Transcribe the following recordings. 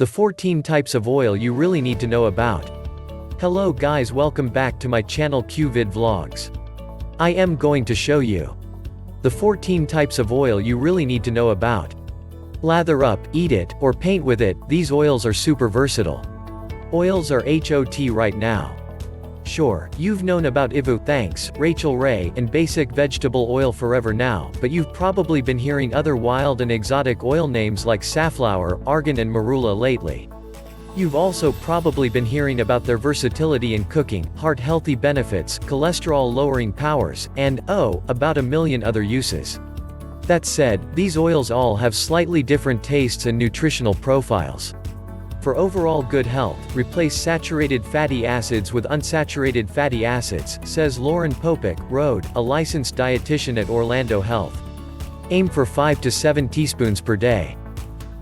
The 14 types of oil you really need to know about. Hello guys, welcome back to my channel QVid Vlogs. I am going to show you the 14 types of oil you really need to know about. Lather up, eat it, or paint with it, these oils are super versatile. Oils are hot right now. Sure, you've known about Ivu, thanks, Rachel Ray, and basic vegetable oil forever now, but you've probably been hearing other wild and exotic oil names like safflower, argan and marula lately. You've also probably been hearing about their versatility in cooking, heart-healthy benefits, cholesterol-lowering powers, and, oh, about a million other uses. That said, these oils all have slightly different tastes and nutritional profiles. For overall good health, replace saturated fatty acids with unsaturated fatty acids, says Lauren Popeck, Road, a licensed dietitian at Orlando Health. Aim for 5 to 7 teaspoons per day.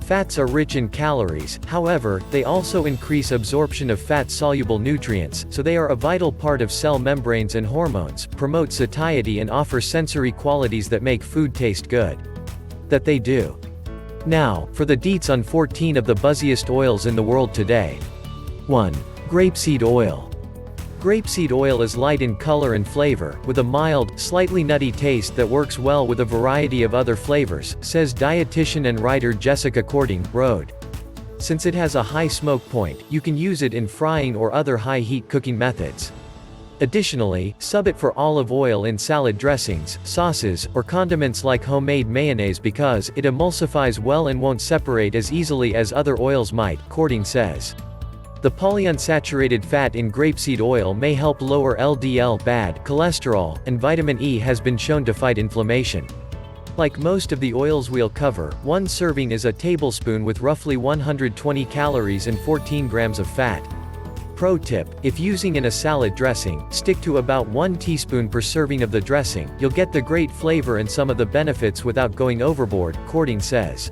Fats are rich in calories, however, they also increase absorption of fat-soluble nutrients, so they are a vital part of cell membranes and hormones, promote satiety and offer sensory qualities that make food taste good. That they do. Now, for the deets on 14 of the buzziest oils in the world today. 1. Grapeseed oil. Grapeseed oil is light in color and flavor, with a mild, slightly nutty taste that works well with a variety of other flavors, says dietitian and writer Jessica Cording, Road. Since it has a high smoke point, you can use it in frying or other high-heat cooking methods. Additionally, sub it for olive oil in salad dressings, sauces, or condiments like homemade mayonnaise because it emulsifies well and won't separate as easily as other oils might, Cording says. The polyunsaturated fat in grapeseed oil may help lower LDL bad cholesterol, and vitamin E has been shown to fight inflammation. Like most of the oils we'll cover, one serving is a tablespoon with roughly 120 calories and 14 grams of fat. Pro tip, if using in a salad dressing, stick to about 1 teaspoon per serving of the dressing, you'll get the great flavor and some of the benefits without going overboard, Cording says.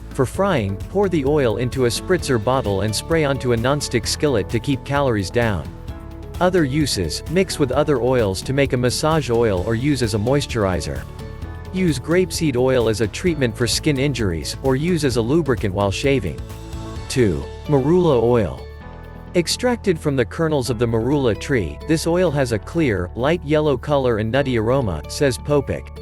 For frying, pour the oil into a spritzer bottle and spray onto a nonstick skillet to keep calories down. Other uses, mix with other oils to make a massage oil or use as a moisturizer. Use grapeseed oil as a treatment for skin injuries, or use as a lubricant while shaving. 2. Marula oil. Extracted from the kernels of the marula tree, this oil has a clear, light yellow color and nutty aroma, says Popeck.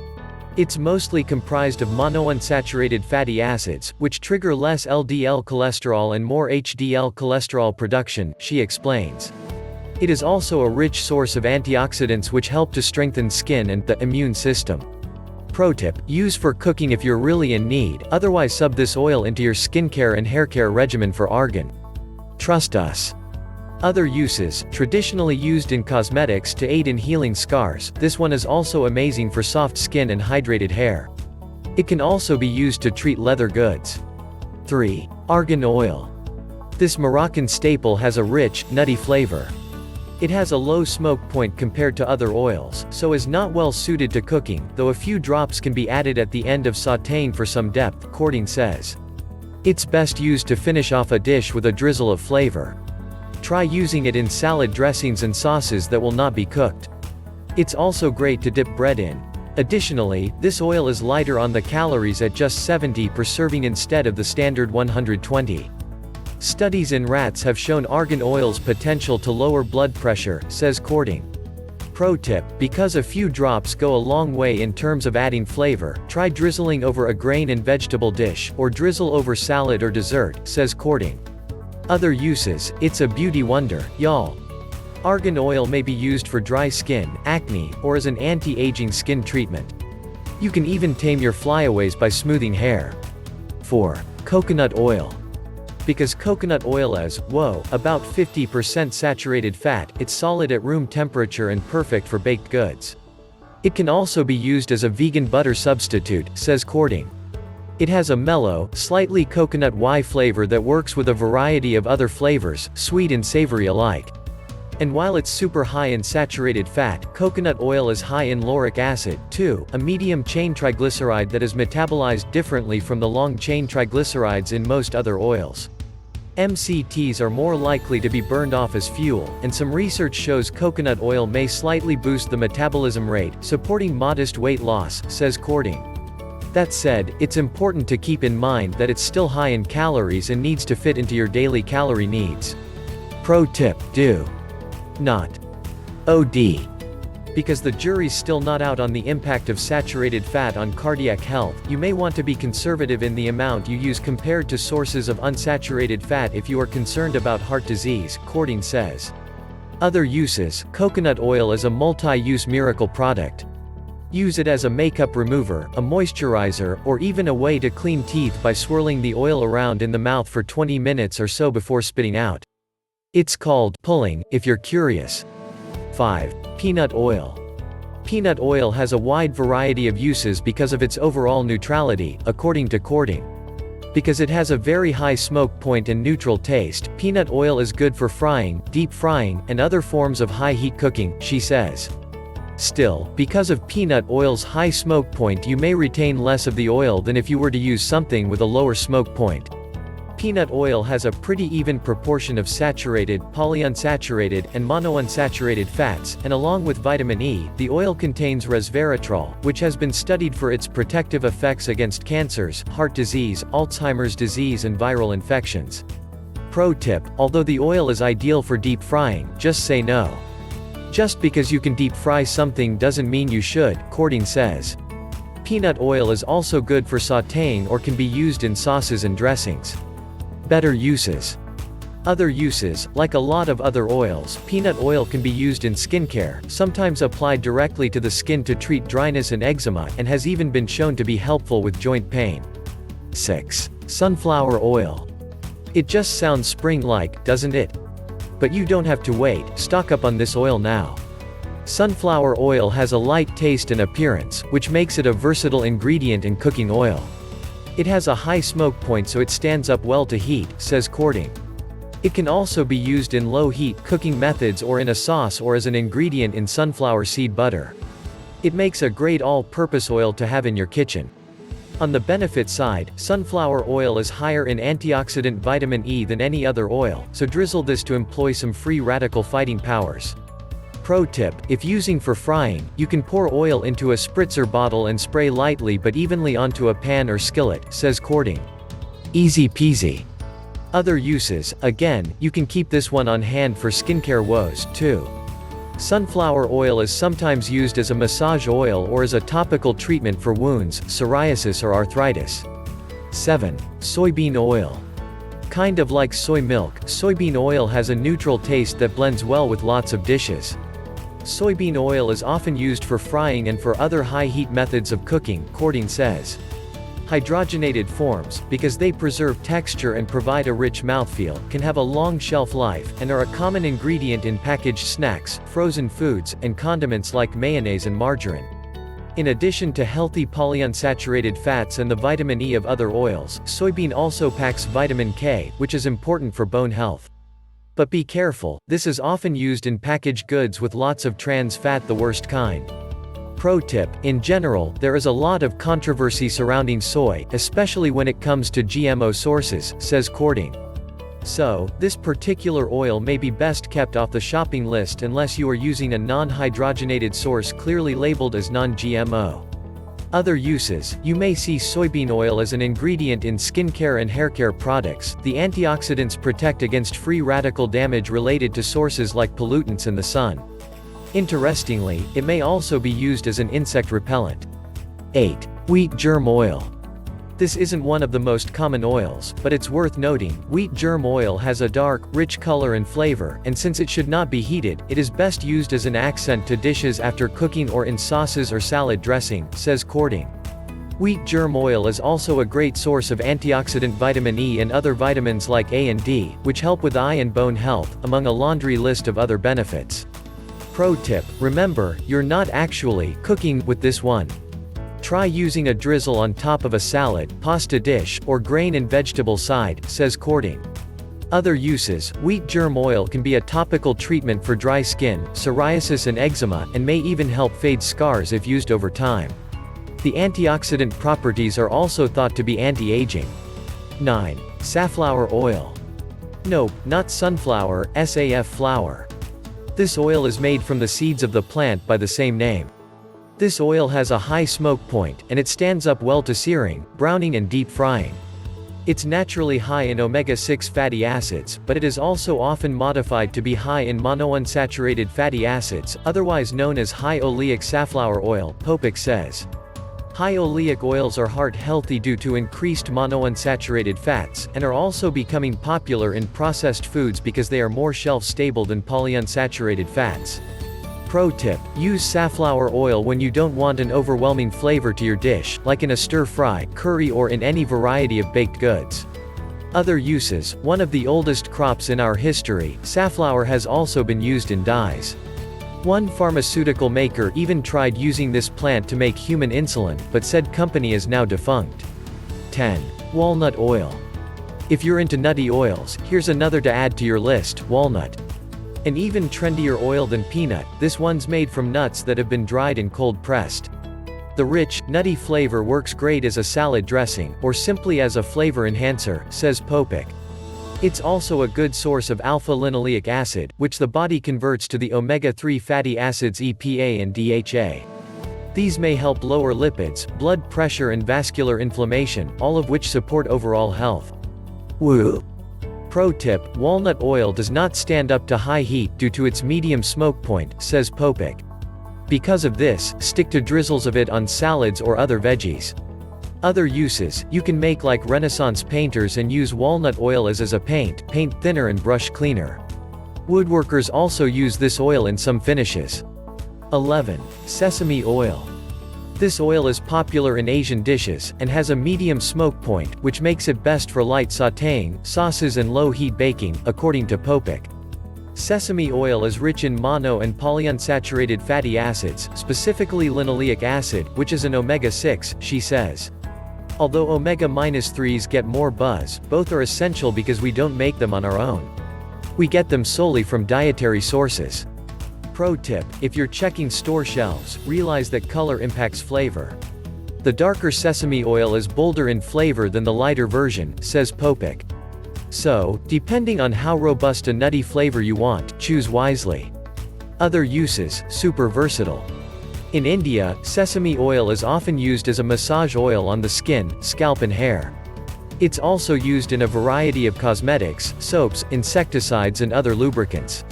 It's mostly comprised of monounsaturated fatty acids, which trigger less LDL cholesterol and more HDL cholesterol production, she explains. It is also a rich source of antioxidants which help to strengthen skin and the immune system. Pro tip, use for cooking if you're really in need, otherwise sub this oil into your skincare and haircare regimen for argan. Trust us. Other uses, traditionally used in cosmetics to aid in healing scars, this one is also amazing for soft skin and hydrated hair. It can also be used to treat leather goods. 3. Argan Oil. This Moroccan staple has a rich, nutty flavor. It has a low smoke point compared to other oils, so is not well suited to cooking, though a few drops can be added at the end of sautéing for some depth, Cording says. It's best used to finish off a dish with a drizzle of flavor. Try using it in salad dressings and sauces that will not be cooked. It's also great to dip bread in. Additionally, this oil is lighter on the calories at just 70 per serving instead of the standard 120. Studies in rats have shown argan oil's potential to lower blood pressure, says Cording. Pro tip, because a few drops go a long way in terms of adding flavor, try drizzling over a grain and vegetable dish, or drizzle over salad or dessert, says Cording. Other uses, it's a beauty wonder, y'all. Argan oil may be used for dry skin, acne, or as an anti-aging skin treatment. You can even tame your flyaways by smoothing hair. 4. Coconut oil. Because coconut oil is, about 50% saturated fat, it's solid at room temperature and perfect for baked goods. It can also be used as a vegan butter substitute, says Cording. It has a mellow, slightly coconut-y flavor that works with a variety of other flavors, sweet and savory alike. And while it's super high in saturated fat, coconut oil is high in lauric acid, too, a medium-chain triglyceride that is metabolized differently from the long-chain triglycerides in most other oils. MCTs are more likely to be burned off as fuel, and some research shows coconut oil may slightly boost the metabolism rate, supporting modest weight loss, says Cording. That said, it's important to keep in mind that it's still high in calories and needs to fit into your daily calorie needs. Pro tip: do not OD. Because the jury's still not out on the impact of saturated fat on cardiac health, you may want to be conservative in the amount you use compared to sources of unsaturated fat if you are concerned about heart disease, Cording says. Other uses: coconut oil is a multi-use miracle product. Use it as a makeup remover, a moisturizer, or even a way to clean teeth by swirling the oil around in the mouth for 20 minutes or so before spitting out. It's called pulling, if you're curious. 5. Peanut oil. Peanut oil has a wide variety of uses because of its overall neutrality, according to Cording. Because it has a very high smoke point and neutral taste, peanut oil is good for frying, deep frying, and other forms of high-heat cooking, she says. Still, because of peanut oil's high smoke point, you may retain less of the oil than if you were to use something with a lower smoke point. Peanut oil has a pretty even proportion of saturated, polyunsaturated, and monounsaturated fats, and along with vitamin E, the oil contains resveratrol, which has been studied for its protective effects against cancers, heart disease, Alzheimer's disease, and viral infections. Pro tip: although the oil is ideal for deep frying, just say no. Just because you can deep fry something doesn't mean you should, Cording says. Peanut oil is also good for sautéing or can be used in sauces and dressings. Better uses. Other uses: like a lot of other oils, peanut oil can be used in skincare, sometimes applied directly to the skin to treat dryness and eczema, and has even been shown to be helpful with joint pain. 6. Sunflower oil. It just sounds spring-like, doesn't it? But you don't have to wait, stock up on this oil now. Sunflower oil has a light taste and appearance, which makes it a versatile ingredient in cooking oil. It has a high smoke point so it stands up well to heat, says Cording. It can also be used in low-heat cooking methods or in a sauce or as an ingredient in sunflower seed butter. It makes a great all-purpose oil to have in your kitchen. On the benefit side, sunflower oil is higher in antioxidant vitamin E than any other oil, so drizzle this to employ some free radical fighting powers. Pro tip: if using for frying, you can pour oil into a spritzer bottle and spray lightly but evenly onto a pan or skillet, says Cording. Easy peasy. Other uses: again, you can keep this one on hand for skincare woes, too. Sunflower oil is sometimes used as a massage oil or as a topical treatment for wounds, psoriasis or arthritis. 7. Soybean oil. Kind of like soy milk, soybean oil has a neutral taste that blends well with lots of dishes. Soybean oil is often used for frying and for other high-heat methods of cooking, Cording says. Hydrogenated forms, because they preserve texture and provide a rich mouthfeel, can have a long shelf life, and are a common ingredient in packaged snacks, frozen foods, and condiments like mayonnaise and margarine. In addition to healthy polyunsaturated fats and the vitamin E of other oils, soybean also packs vitamin K, which is important for bone health. But be careful, this is often used in packaged goods with lots of trans fat, the worst kind. Pro tip: in general, there is a lot of controversy surrounding soy, especially when it comes to GMO sources, says Cording. So, this particular oil may be best kept off the shopping list unless you are using a non-hydrogenated source clearly labeled as non-GMO. Other uses: you may see soybean oil as an ingredient in skincare and haircare products. The antioxidants protect against free radical damage related to sources like pollutants in the sun. Interestingly, it may also be used as an insect repellent. 8. Wheat germ oil. This isn't one of the most common oils, but it's worth noting, wheat germ oil has a dark, rich color and flavor, and since it should not be heated, it is best used as an accent to dishes after cooking or in sauces or salad dressing, says Cording. Wheat germ oil is also a great source of antioxidant vitamin E and other vitamins like A and D, which help with eye and bone health, among a laundry list of other benefits. Pro tip: remember, you're not actually cooking with this one. Try using a drizzle on top of a salad, pasta dish, or grain and vegetable side, says Cording. Other uses: wheat germ oil can be a topical treatment for dry skin, psoriasis and eczema, and may even help fade scars if used over time. The antioxidant properties are also thought to be anti-aging. 9. Safflower oil. Nope, not sunflower, SAF flower. This oil is made from the seeds of the plant by the same name. This oil has a high smoke point, and it stands up well to searing, browning and deep frying. It's naturally high in omega-6 fatty acids, but it is also often modified to be high in monounsaturated fatty acids, otherwise known as high oleic safflower oil, Popeck says. High oleic oils are heart-healthy due to increased monounsaturated fats, and are also becoming popular in processed foods because they are more shelf-stable than polyunsaturated fats. Pro tip: use safflower oil when you don't want an overwhelming flavor to your dish, like in a stir-fry, curry or in any variety of baked goods. Other uses: one of the oldest crops in our history, safflower has also been used in dyes. One pharmaceutical maker even tried using this plant to make human insulin, but said company is now defunct. 10. Walnut oil. If you're into nutty oils, here's another to add to your list: walnut. An even trendier oil than peanut, this one's made from nuts that have been dried and cold-pressed. The rich, nutty flavor works great as a salad dressing, or simply as a flavor enhancer, says Popeck. It's also a good source of alpha-linoleic acid, which the body converts to the omega-3 fatty acids EPA and DHA. These may help lower lipids, blood pressure and vascular inflammation, all of which support overall health. Woo! Pro tip: walnut oil does not stand up to high heat due to its medium smoke point, says Popeck. Because of this, stick to drizzles of it on salads or other veggies. Other uses: you can make like Renaissance painters and use walnut oil as a paint thinner and brush cleaner. Woodworkers also use this oil in some finishes. 11. Sesame oil. This oil is popular in Asian dishes, and has a medium smoke point, which makes it best for light sautéing, sauces and low-heat baking, according to Popeck. Sesame oil is rich in mono and polyunsaturated fatty acids, specifically linoleic acid, which is an omega-6, she says. Although omega-3s get more buzz, both are essential because we don't make them on our own. We get them solely from dietary sources. Pro tip: if you're checking store shelves, realize that color impacts flavor. The darker sesame oil is bolder in flavor than the lighter version, says Popeck. So, depending on how robust a nutty flavor you want, choose wisely. Other uses: super versatile. In India, sesame oil is often used as a massage oil on the skin, scalp and hair. It's also used in a variety of cosmetics, soaps, insecticides and other lubricants.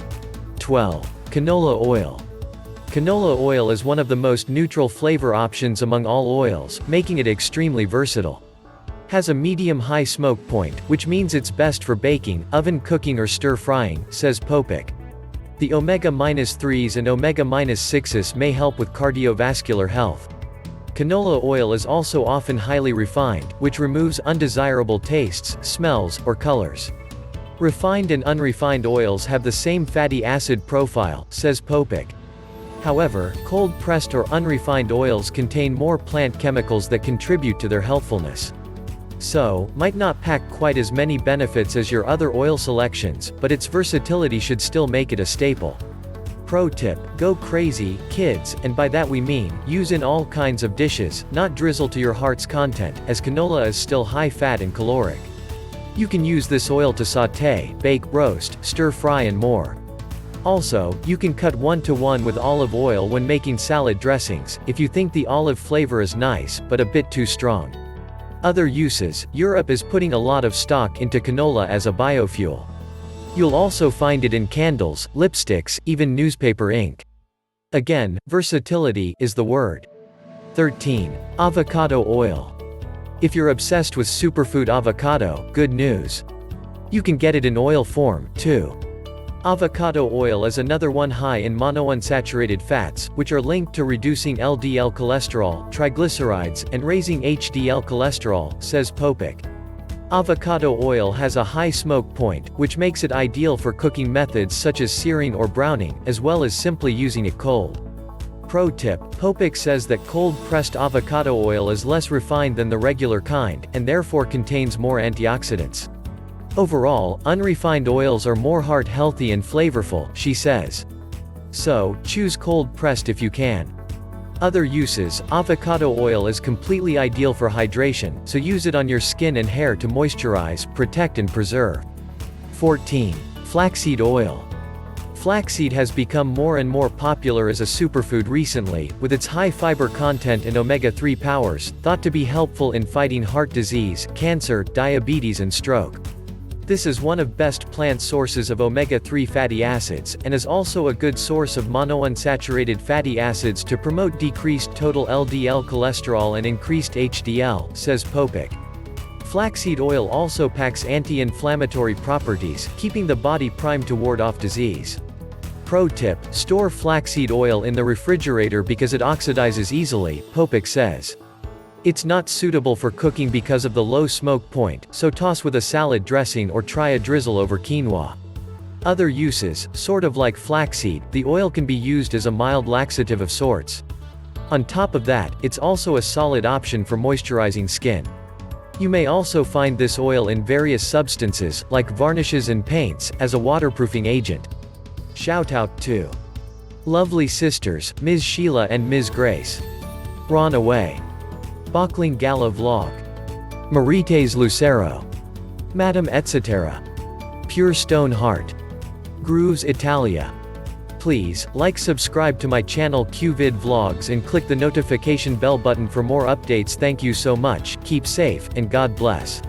12. Canola oil. Canola oil is one of the most neutral flavor options among all oils, making it extremely versatile. Has a medium-high smoke point, which means it's best for baking, oven cooking or stir-frying, says Popeck. The omega-3s and omega-6s may help with cardiovascular health. Canola oil is also often highly refined, which removes undesirable tastes, smells, or colors. Refined and unrefined oils have the same fatty acid profile, says Popeck. However, cold-pressed or unrefined oils contain more plant chemicals that contribute to their healthfulness. So, might not pack quite as many benefits as your other oil selections, but its versatility should still make it a staple. Pro tip: go crazy, kids, and by that we mean, use in all kinds of dishes, not drizzle to your heart's content, as canola is still high-fat and caloric. You can use this oil to sauté, bake, roast, stir-fry and more. Also, you can cut 1-to-1 with olive oil when making salad dressings, if you think the olive flavor is nice, but a bit too strong. Other uses: Europe is putting a lot of stock into canola as a biofuel. You'll also find it in candles, lipsticks, even newspaper ink. Again, versatility is the word. 13. Avocado oil. If you're obsessed with superfood avocado, good news. You can get it in oil form, too. Avocado oil is another one high in monounsaturated fats, which are linked to reducing LDL cholesterol, triglycerides, and raising HDL cholesterol, says Popeck. Avocado oil has a high smoke point, which makes it ideal for cooking methods such as searing or browning, as well as simply using it cold. Pro tip: Popeck says that cold-pressed avocado oil is less refined than the regular kind, and therefore contains more antioxidants. Overall, unrefined oils are more heart-healthy and flavorful, she says. So, choose cold-pressed if you can. Other uses: avocado oil is completely ideal for hydration, so use it on your skin and hair to moisturize, protect and preserve. 14. Flaxseed oil. Flaxseed has become more and more popular as a superfood recently, with its high fiber content and omega-3 powers, thought to be helpful in fighting heart disease, cancer, diabetes and stroke. This is one of best plant sources of omega-3 fatty acids, and is also a good source of monounsaturated fatty acids to promote decreased total LDL cholesterol and increased HDL, says Popeck. Flaxseed oil also packs anti-inflammatory properties, keeping the body primed to ward off disease. Pro tip: store flaxseed oil in the refrigerator because it oxidizes easily, Popeck says. It's not suitable for cooking because of the low smoke point, so toss with a salad dressing or try a drizzle over quinoa. Other uses: sort of like flaxseed, the oil can be used as a mild laxative of sorts. On top of that, it's also a solid option for moisturizing skin. You may also find this oil in various substances, like varnishes and paints, as a waterproofing agent. Shout out to lovely sisters, Ms. Sheila and Ms. Grace. Ron Away. Bachling Gala Vlog. Marites Lucero. Madame Etc. Pure Stone Heart. Grooves Italia. Please, subscribe to my channel QVid Vlogs and click the notification bell button for more updates. Thank you so much, keep safe, and God bless.